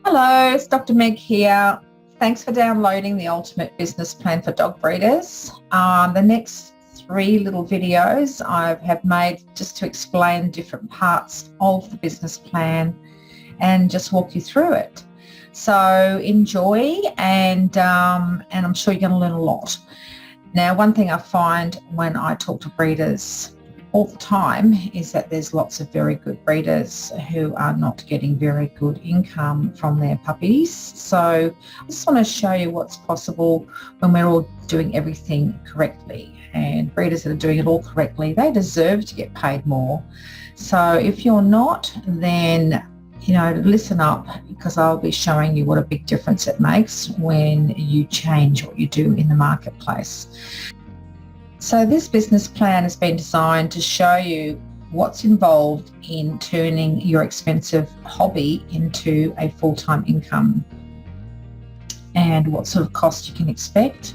Hello, it's Dr. Meg here. Thanks for downloading the Ultimate Business Plan for Dog Breeders. The next 3 little videos I have made just to explain different parts of the business plan and just walk you through it. So enjoy, and I'm sure you're going to learn a lot. Now, one thing I find when I talk to breeders all the time is that there's lots of very good breeders who are not getting very good income from their puppies. So I just want to show you what's possible when we're all doing everything correctly. And breeders that are doing it all correctly, they deserve to get paid more. So if you're not, then listen up, because I'll be showing you what a big difference it makes when you change what you do in the marketplace. So this business plan has been designed to show you what's involved in turning your expensive hobby into a full-time income, and what sort of cost you can expect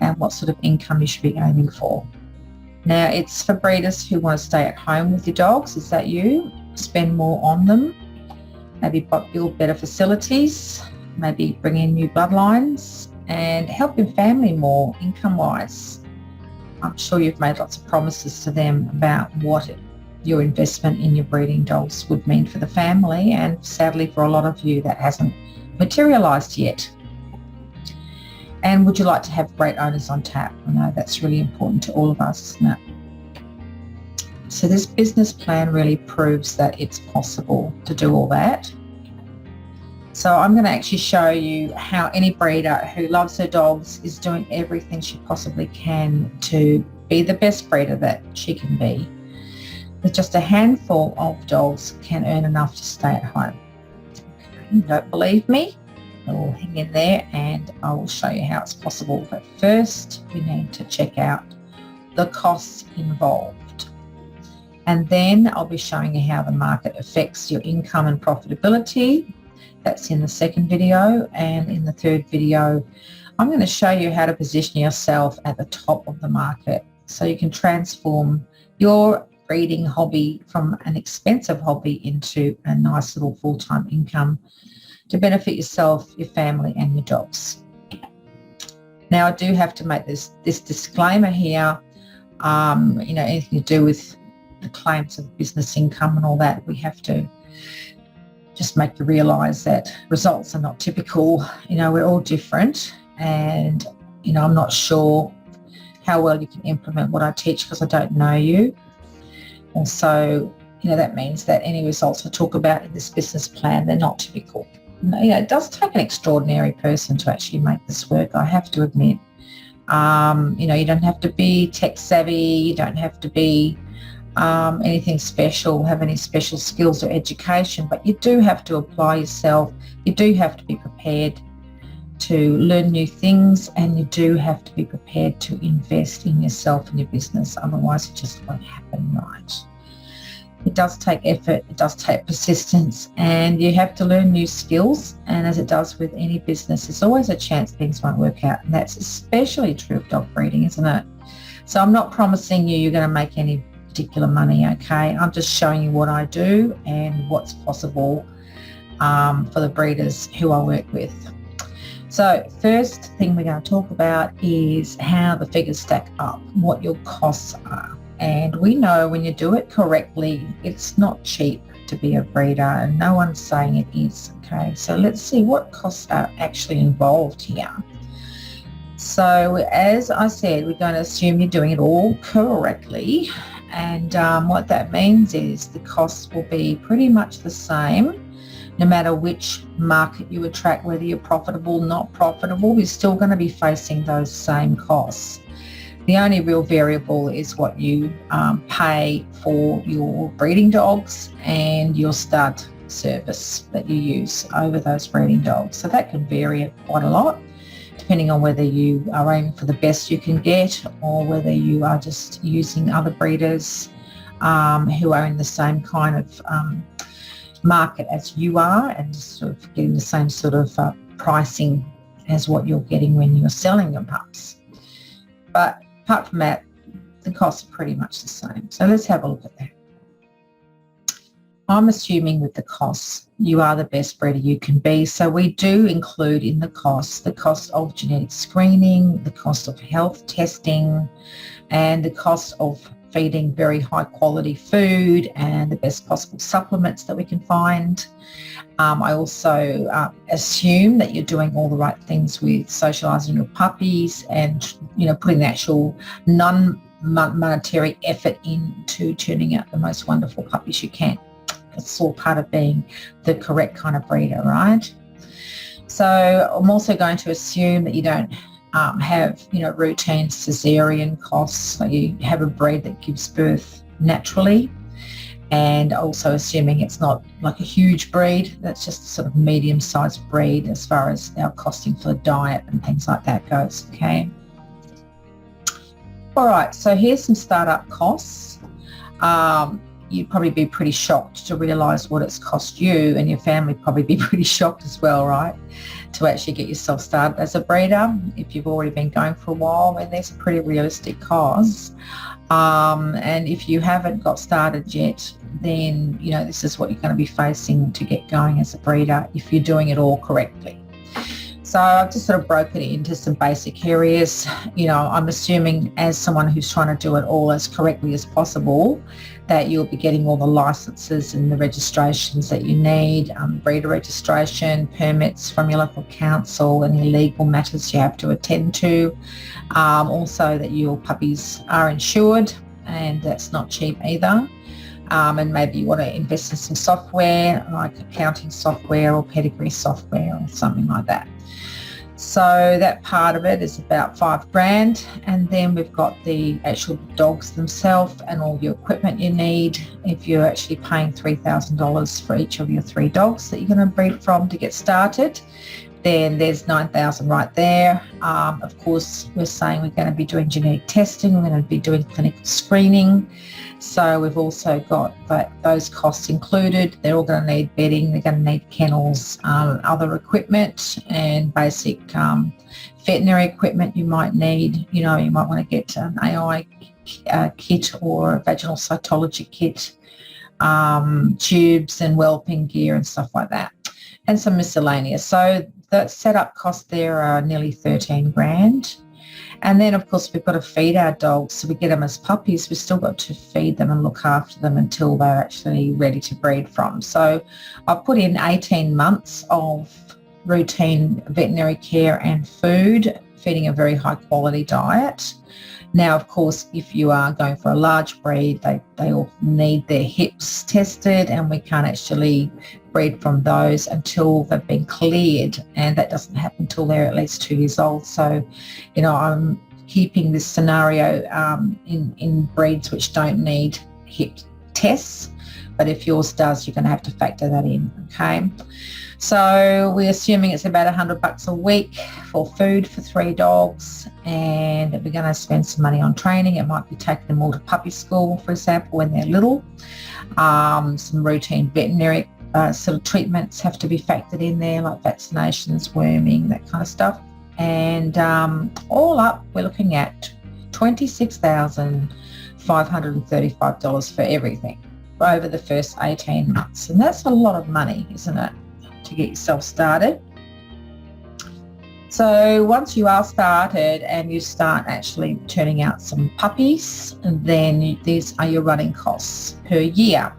and what sort of income you should be aiming for. Now, it's for breeders who want to stay at home with your dogs. Is that you? Spend more on them, maybe build better facilities, maybe bring in new bloodlines and help your family more income-wise. I'm sure you've made lots of promises to them about what your investment in your breeding dogs would mean for the family, and sadly for a lot of you that hasn't materialised yet. And would you like to have great owners on tap? I know that's really important to all of us, isn't it? So this business plan really proves that it's possible to do all that. So I'm going to actually show you how any breeder who loves her dogs is doing everything she possibly can to be the best breeder that she can be. With just a handful of dogs can earn enough to stay at home. Okay, you don't believe me? Well, hang in there and I will show you how it's possible. But first we need to check out the costs involved. And then I'll be showing you how the market affects your income and profitability. That's in the second video. And in the third video, I'm going to show you how to position yourself at the top of the market so you can transform your breeding hobby from an expensive hobby into a nice little full-time income to benefit yourself, your family and your dogs. Now, I do have to make this disclaimer here. Anything to do with the claims of business income and all that, we have to just make you realise that results are not typical. We're all different, and I'm not sure how well you can implement what I teach because I don't know you. Also, that means that any results I talk about in this business plan, they're not typical. It does take an extraordinary person to actually make this work, I have to admit. You don't have to be tech savvy, you don't have to be anything special, have any special skills or education, but you do have to apply yourself. You do have to be prepared to learn new things, and you do have to be prepared to invest in yourself and your business. Otherwise, it just won't happen right. It does take effort, it does take persistence, and you have to learn new skills. And as it does with any business, there's always a chance things won't work out, and that's especially true of dog breeding, isn't it? So I'm not promising you're going to make any particular money, okay? I'm just showing you what I do and what's possible for the breeders who I work with. So first thing we're going to talk about is how the figures stack up, what your costs are. And we know when you do it correctly, it's not cheap to be a breeder, and no one's saying it is, okay? So let's see what costs are actually involved here. So as I said, we're going to assume you're doing it all correctly. And what that means is the costs will be pretty much the same no matter which market you attract, whether you're profitable, not profitable, you're still going to be facing those same costs. The only real variable is what you pay for your breeding dogs and your stud service that you use over those breeding dogs. So that can vary quite a lot, depending on whether you are aiming for the best you can get or whether you are just using other breeders who are in the same kind of market as you are, and just sort of getting the same sort of pricing as what you're getting when you're selling your pups. But apart from that, the costs are pretty much the same. So let's have a look at that. I'm assuming with the costs, you are the best breeder you can be. So we do include in the cost of genetic screening, the cost of health testing, and the cost of feeding very high quality food and the best possible supplements that we can find. I also assume that you're doing all the right things with socialising your puppies and, putting the actual non-monetary effort into turning out the most wonderful puppies you can. It's all part of being the correct kind of breeder, right? So I'm also going to assume that you don't have, routine cesarean costs. So you have a breed that gives birth naturally, and also assuming it's not like a huge breed, that's just a sort of medium-sized breed as far as our costing for diet and things like that goes, okay? All right, so here's some startup costs. You'd probably be pretty shocked to realise what it's cost you, and your family probably be pretty shocked as well, right, to actually get yourself started as a breeder. If you've already been going for a while, and there's pretty realistic costs. And if you haven't got started yet, then, this is what you're going to be facing to get going as a breeder if you're doing it all correctly. So I've just sort of broken it into some basic areas. I'm assuming as someone who's trying to do it all as correctly as possible, that you'll be getting all the licenses and the registrations that you need, breeder registration, permits from your local council, any legal matters you have to attend to. Also that your puppies are insured, and that's not cheap either. And maybe you want to invest in some software like accounting software or pedigree software or something like that. So that part of it is about $5,000, and then we've got the actual dogs themselves and all your equipment you need. If you're actually paying $3,000 for each of your 3 dogs that you're going to breed from to get started, then there's $9,000 right there. Of course, we're saying we're going to be doing genetic testing, we're going to be doing clinical screening. So we've also got those costs included. They're all going to need bedding, they're going to need kennels, other equipment, and basic veterinary equipment you might need. You might want to get an AI kit or a vaginal cytology kit, tubes and whelping gear and stuff like that, and some miscellaneous. So the setup costs there are nearly $13,000. And then, of course, we've got to feed our dogs. So we get them as puppies. We've still got to feed them and look after them until they're actually ready to breed from. So I've put in 18 months of routine veterinary care and food, feeding a very high quality diet. Now, of course, if you are going for a large breed, they all need their hips tested, and we can't actually breed from those until they've been cleared, and that doesn't happen until they're at least 2 years old. So, I'm keeping this scenario in breeds which don't need hip tests, but if yours does, you're going to have to factor that in, okay? So we're assuming it's about $100 a week for food for 3 dogs, and we're going to spend some money on training. It might be taking them all to puppy school, for example, when they're little. Some routine veterinary sort of treatments have to be factored in there, like vaccinations, worming, that kind of stuff. And all up, we're looking at $26,535 for everything over the first 18 months. And that's a lot of money, isn't it, to get yourself started? So once you are started and you start actually turning out some puppies, and then these are your running costs per year.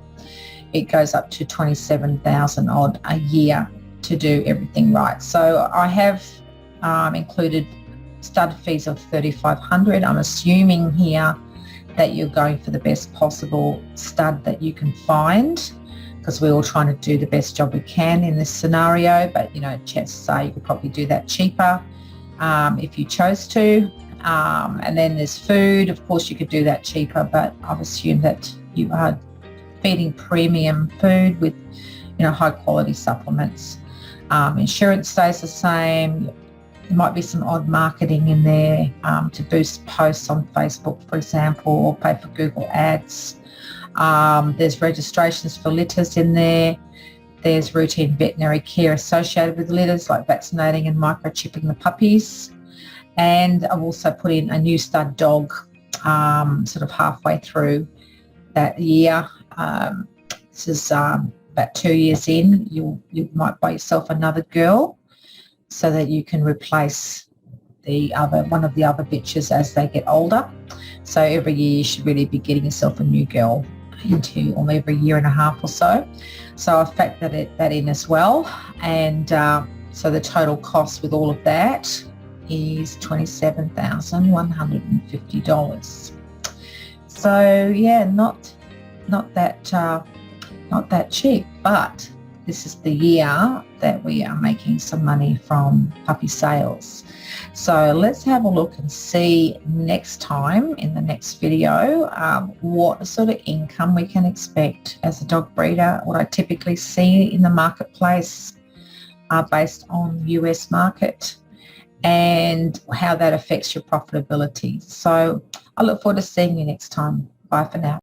It goes up to $27,000 odd a year to do everything right. So I have included stud fees of $3,500. I'm assuming here that you're going for the best possible stud that you can find, because we're all trying to do the best job we can in this scenario, but chances are you could probably do that cheaper if you chose to. And then there's food. Of course you could do that cheaper, but I've assumed that you are feeding premium food with high quality supplements. Insurance stays the same. There might be some odd marketing in there to boost posts on Facebook, for example, or pay for Google ads. There's registrations for litters in there. There's routine veterinary care associated with litters, like vaccinating and microchipping the puppies. And I've also put in a new stud dog sort of halfway through that year. This is about 2 years in, you might buy yourself another girl so that you can replace one of the other bitches as they get older. So every year you should really be getting yourself a new girl or every year and a half or so. So I've factored that in as well. And so the total cost with all of that is $27,150. So yeah, not that cheap, but this is the year that we are making some money from puppy sales. So let's have a look and see next time in the next video what sort of income we can expect as a dog breeder, what I typically see in the marketplace based on the US market, and how that affects your profitability. So I look forward to seeing you next time. Bye for now.